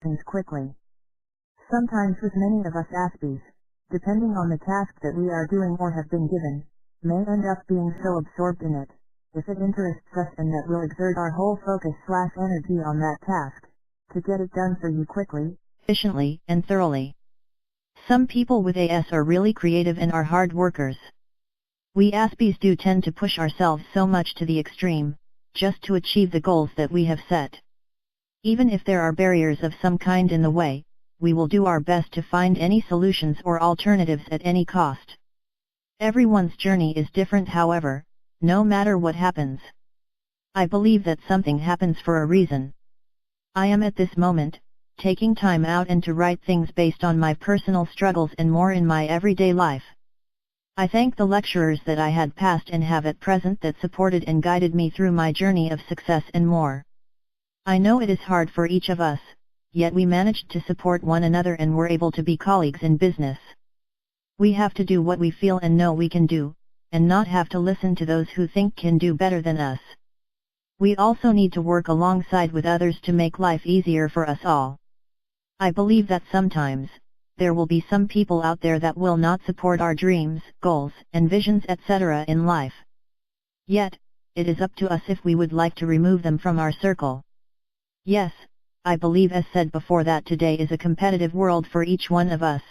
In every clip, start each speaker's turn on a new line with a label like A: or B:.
A: things quickly. Sometimes with many of us Aspies, depending on the task that we are doing or have been given, may end up being so absorbed in it, if it interests us, and that we'll exert our whole focus/energy on that task, to get it done for you quickly,
B: efficiently, and thoroughly. Some people with AS are really creative and are hard workers. We Aspies do tend to push ourselves so much to the extreme, just to achieve the goals that we have set. Even if there are barriers of some kind in the way, we will do our best to find any solutions or alternatives at any cost. Everyone's journey is different, however, no matter what happens. I believe that something happens for a reason. I am at this moment, taking time out and to write things based on my personal struggles and more in my everyday life. I thank the lecturers that I had past and have at present that supported and guided me through my journey of success and more. I know it is hard for each of us, yet we managed to support one another and were able to be colleagues in business. We have to do what we feel and know we can do, and not have to listen to those who think can do better than us. We also need to work alongside with others to make life easier for us all. I believe that sometimes, there will be some people out there that will not support our dreams, goals, and visions, etc. in life. Yet, it is up to us if we would like to remove them from our circle. Yes, I believe, as said before, that today is a competitive world for each one of us,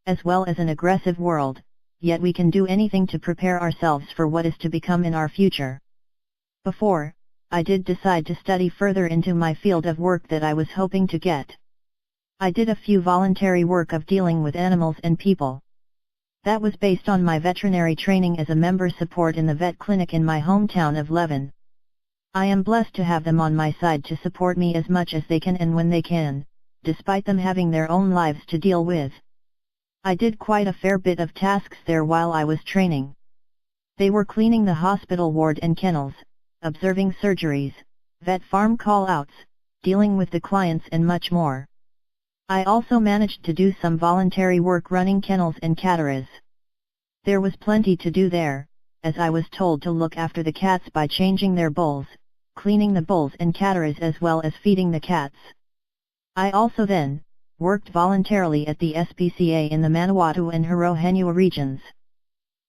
B: as well as an aggressive world, yet we can do anything to prepare ourselves for what is to become in our future. Before, I did decide to study further into my field of work that I was hoping to get. I did a few voluntary work of dealing with animals and people. That was based on my veterinary training as a member support in the vet clinic in my hometown of Levin. I am blessed to have them on my side to support me as much as they can and when they can, despite them having their own lives to deal with. I did quite a fair bit of tasks there while I was training. They were cleaning the hospital ward and kennels, observing surgeries, vet farm call-outs, dealing with the clients and much more. I also managed to do some voluntary work running kennels and catteries. There was plenty to do there, as I was told to look after the cats by changing their bowls, cleaning the bowls and catteries as well as feeding the cats. I also then worked voluntarily at the SPCA in the Manawatu and Hirohenua regions.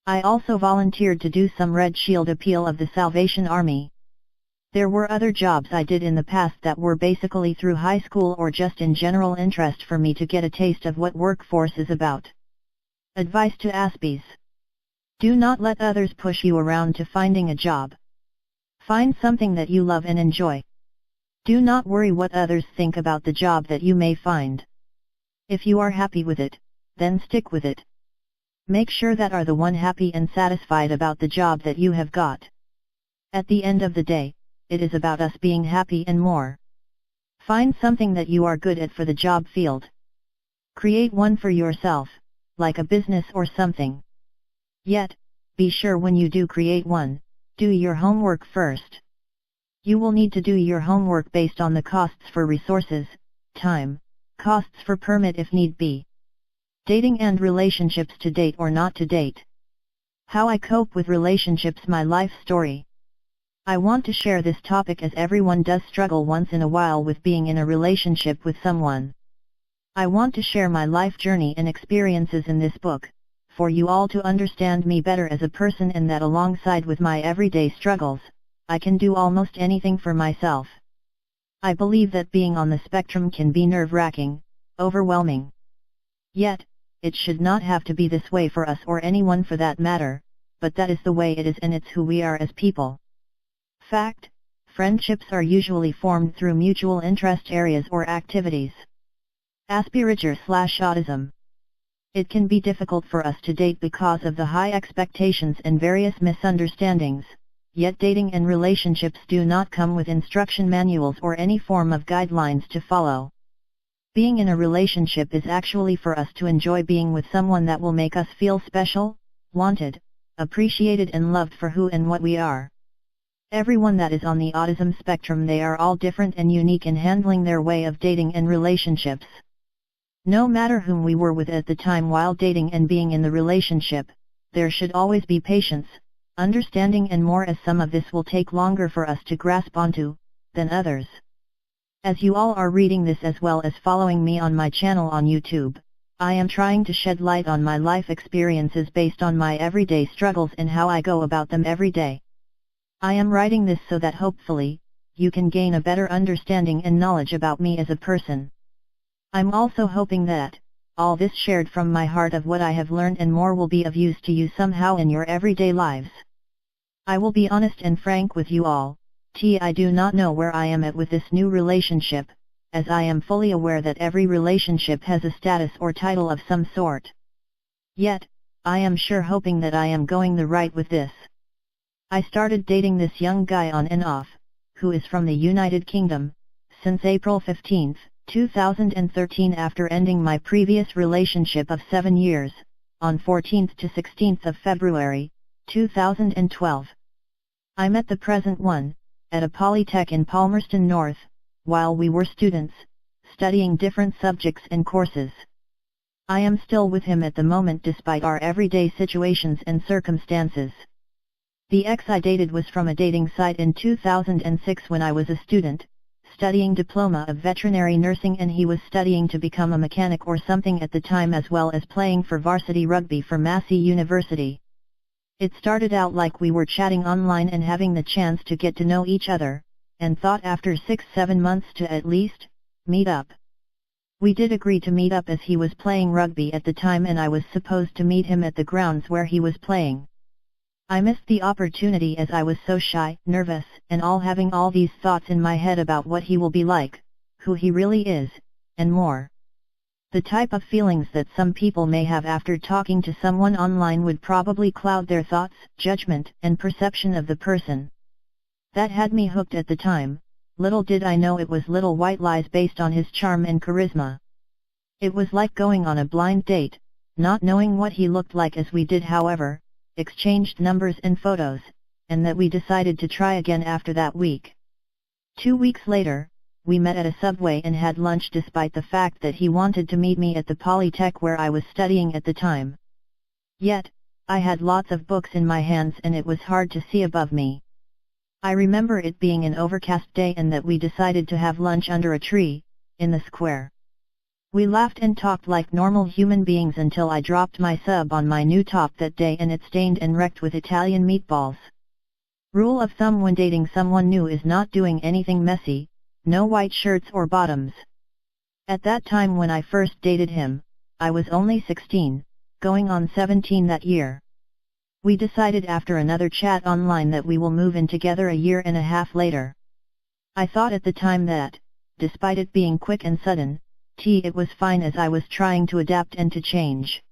B: I also volunteered to do some Red Shield appeal of the Salvation Army. There were other jobs I did in the past that were basically through high school or just in general interest for me to get a taste of what workforce is about. Advice to Aspies: do not let others push you around to finding a job. Find something that you love and enjoy. Do not worry what others think about the job that you may find. If you are happy with it, then stick with it. Make sure that are the one happy and satisfied about the job that you have got. At the end of the day, it is about us being happy and more. Find something that you are good at for the job field. Create one for yourself, like a business or something. Yet, be sure when you do create one, do your homework first. You will need to do your homework based on the costs for resources, time, costs for permit if need be. Dating and relationships, to date or not to date. How I cope with relationships, my life story. I want to share this topic as everyone does struggle once in a while with being in a relationship with someone. I want to share my life journey and experiences in this book, for you all to understand me better as a person, and that alongside with my everyday struggles, I can do almost anything for myself. I believe that being on the spectrum can be nerve-wracking, overwhelming. Yet, it should not have to be this way for us or anyone for that matter, but that is the way it is, and it's who we are as people. Fact: friendships are usually formed through mutual interest areas or activities. Aspergers/Autism. It can be difficult for us to date because of the high expectations and various misunderstandings, yet dating and relationships do not come with instruction manuals or any form of guidelines to follow. Being in a relationship is actually for us to enjoy being with someone that will make us feel special, wanted, appreciated and loved for who and what we are. Everyone that is on the autism spectrum, they are all different and unique in handling their way of dating and relationships. No matter whom we were with at the time while dating and being in the relationship, there should always be patience, understanding and more, as some of this will take longer for us to grasp onto than others. As you all are reading this as well as following me on my channel on YouTube, I am trying to shed light on my life experiences based on my everyday struggles and how I go about them every day. I am writing this so that hopefully, you can gain a better understanding and knowledge about me as a person. I'm also hoping that, all this shared from my heart of what I have learned and more will be of use to you somehow in your everyday lives. I will be honest and frank with you all, I do not know where I am at with this new relationship, as I am fully aware that every relationship has a status or title of some sort. Yet, I am sure hoping that I am going the right with this. I started dating this young guy on and off, who is from the United Kingdom, since April 15, 2013 after ending my previous relationship of 7 years, on 14th to 16th of February, 2012. I met the present one, at a polytech in Palmerston North, while we were students, studying different subjects and courses. I am still with him at the moment despite our everyday situations and circumstances. The ex I dated was from a dating site in 2006 when I was a student, studying Diploma of Veterinary Nursing, and he was studying to become a mechanic or something at the time, as well as playing for varsity rugby for Massey University. It started out like we were chatting online and having the chance to get to know each other, and thought after 6-7 months to at least meet up. We did agree to meet up as he was playing rugby at the time and I was supposed to meet him at the grounds where he was playing. I missed the opportunity as I was so shy, nervous, and having all these thoughts in my head about what he will be like, who he really is, and more. The type of feelings that some people may have after talking to someone online would probably cloud their thoughts, judgment, and perception of the person. That had me hooked at the time. Little did I know it was little white lies based on his charm and charisma. It was like going on a blind date, not knowing what he looked like, as we did however, exchanged numbers and photos, and that we decided to try again after that week. 2 weeks later, we met at a Subway and had lunch despite the fact that he wanted to meet me at the Polytech where I was studying at the time. Yet, I had lots of books in my hands and it was hard to see above me. I remember it being an overcast day and that we decided to have lunch under a tree, in the square. We laughed and talked like normal human beings until I dropped my sub on my new top that day and it stained and wrecked with Italian meatballs. Rule of thumb when dating someone new is not doing anything messy, no white shirts or bottoms. At that time when I first dated him, I was only 16, going on 17 that year. We decided after another chat online that we will move in together a year and a half later. I thought at the time that, despite it being quick and sudden, it was fine as I was trying to adapt and to change.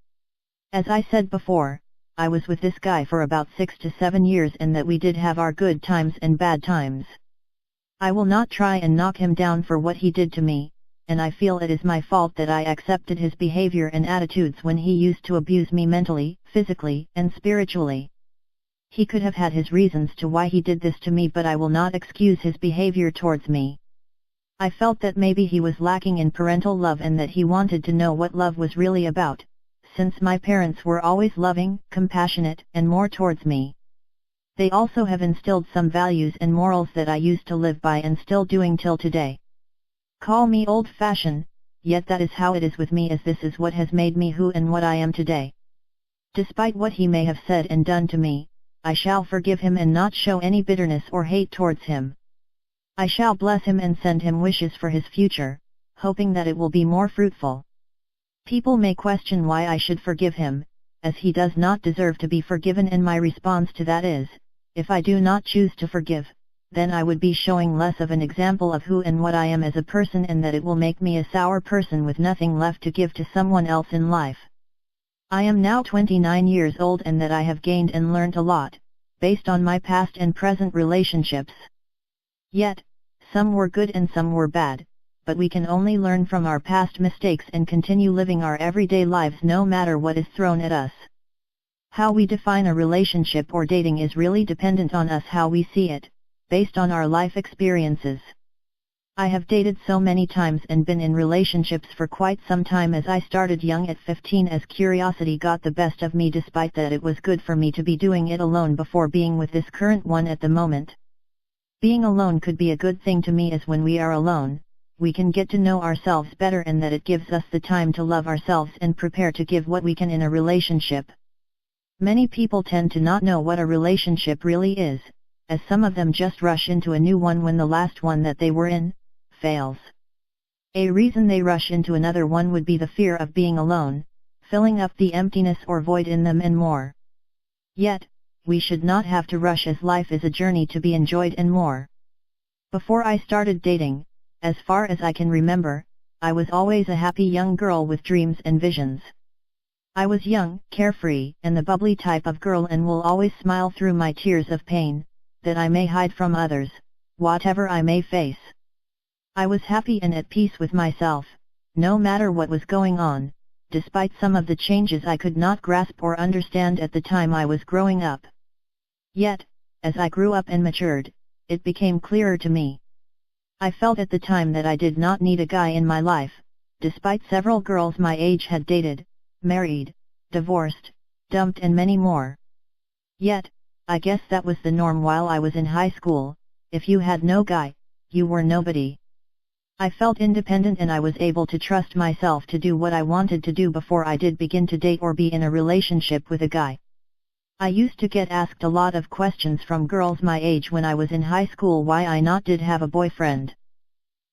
B: As I said before, I was with this guy for about 6 to 7 years and that we did have our good times and bad times. I will not try and knock him down for what he did to me, and I feel it is my fault that I accepted his behavior and attitudes when he used to abuse me mentally, physically, and spiritually. He could have had his reasons to why he did this to me, but I will not excuse his behavior towards me. I felt that maybe he was lacking in parental love and that he wanted to know what love was really about, since my parents were always loving, compassionate, and more towards me. They also have instilled some values and morals that I used to live by and still doing till today. Call me old-fashioned, yet that is how it is with me, as this is what has made me who and what I am today. Despite what he may have said and done to me, I shall forgive him and not show any bitterness or hate towards him. I shall bless him and send him wishes for his future, hoping that it will be more fruitful. People may question why I should forgive him, as he does not deserve to be forgiven, and my response to that is, if I do not choose to forgive, then I would be showing less of an example of who and what I am as a person, and that it will make me a sour person with nothing left to give to someone else in life. I am now 29 years old and that I have gained and learned a lot, based on my past and present relationships. Yet, some were good and some were bad, but we can only learn from our past mistakes and continue living our everyday lives no matter what is thrown at us. How we define a relationship or dating is really dependent on us how we see it, based on our life experiences. I have dated so many times and been in relationships for quite some time, as I started young at 15 as curiosity got the best of me, despite that it was good for me to be doing it alone before being with this current one at the moment. Being alone could be a good thing to me, as when we are alone, we can get to know ourselves better and that it gives us the time to love ourselves and prepare to give what we can in a relationship. Many people tend to not know what a relationship really is, as some of them just rush into a new one when the last one that they were in fails. A reason they rush into another one would be the fear of being alone, filling up the emptiness or void in them and more. Yet, we should not have to rush as life is a journey to be enjoyed and more. Before I started dating, as far as I can remember, I was always a happy young girl with dreams and visions. I was young, carefree, and the bubbly type of girl and will always smile through my tears of pain, that I may hide from others, whatever I may face. I was happy and at peace with myself, no matter what was going on, despite some of the changes I could not grasp or understand at the time I was growing up. Yet, as I grew up and matured, it became clearer to me. I felt at the time that I did not need a guy in my life, despite several girls my age had dated, married, divorced, dumped and many more. Yet, I guess that was the norm while I was in high school. If you had no guy, you were nobody. I felt independent and I was able to trust myself to do what I wanted to do before I did begin to date or be in a relationship with a guy. I used to get asked a lot of questions from girls my age when I was in high school why I not did have a boyfriend,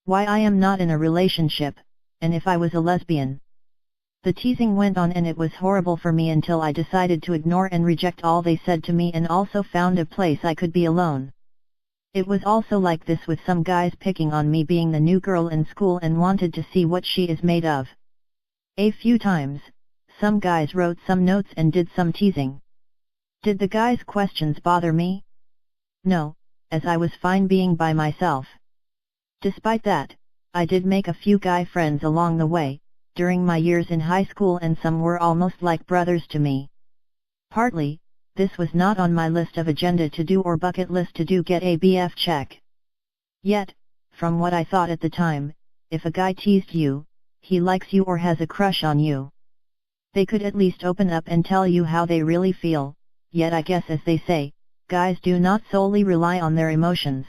B: why I am not in a relationship, and if I was a lesbian. The teasing went on and it was horrible for me until I decided to ignore and reject all they said to me and also found a place I could be alone. It was also like this with some guys picking on me being the new girl in school and wanted to see what she is made of. A few times, some guys wrote some notes and did some teasing. Did the guys' questions bother me? No, as I was fine being by myself. Despite that, I did make a few guy friends along the way, during my years in high school and some were almost like brothers to me. Partly, this was not on my list of agenda to do or bucket list to do get a BF check. Yet, from what I thought at the time, if a guy teased you, he likes you or has a crush on you. They could at least open up and tell you how they really feel. Yet I guess as they say, guys do not solely rely on their emotions.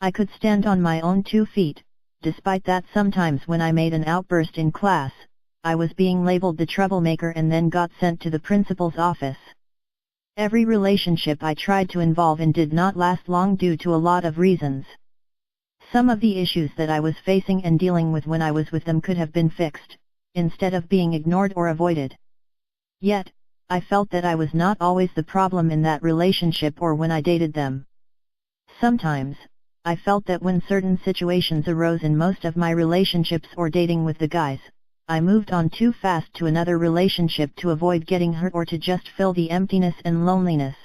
B: I could stand on my own 2 feet, despite that sometimes when I made an outburst in class, I was being labeled the troublemaker and then got sent to the principal's office. Every relationship I tried to involve in did not last long due to a lot of reasons. Some of the issues that I was facing and dealing with when I was with them could have been fixed, instead of being ignored or avoided. Yet, I felt that I was not always the problem in that relationship or when I dated them. Sometimes, I felt that when certain situations arose in most of my relationships or dating with the guys, I moved on too fast to another relationship to avoid getting hurt or to just fill the emptiness and loneliness.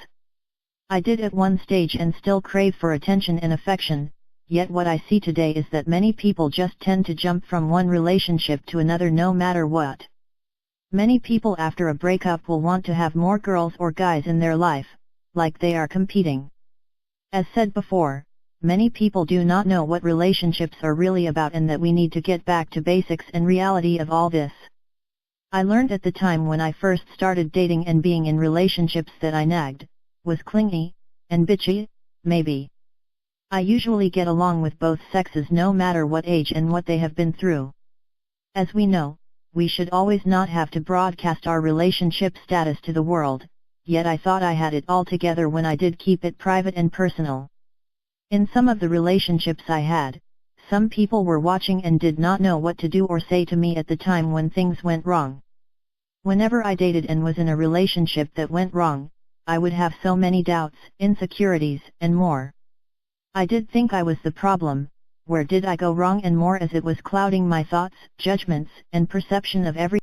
B: I did at one stage and still crave for attention and affection, yet what I see today is that many people just tend to jump from one relationship to another no matter what. Many people after a breakup will want to have more girls or guys in their life, like they are competing. As said before, many people do not know what relationships are really about and that we need to get back to basics and reality of all this. I learned at the time when I first started dating and being in relationships that I nagged, was clingy, and bitchy, maybe. I usually get along with both sexes no matter what age and what they have been through. As we know, we should always not have to broadcast our relationship status to the world, yet I thought I had it all together when I did keep it private and personal. In some of the relationships I had, some people were watching and did not know what to do or say to me at the time when things went wrong. Whenever I dated and was in a relationship that went wrong, I would have so many doubts, insecurities, and more. I did think I was the problem. Where did I go wrong and more as it was clouding my thoughts, judgments, and perception of every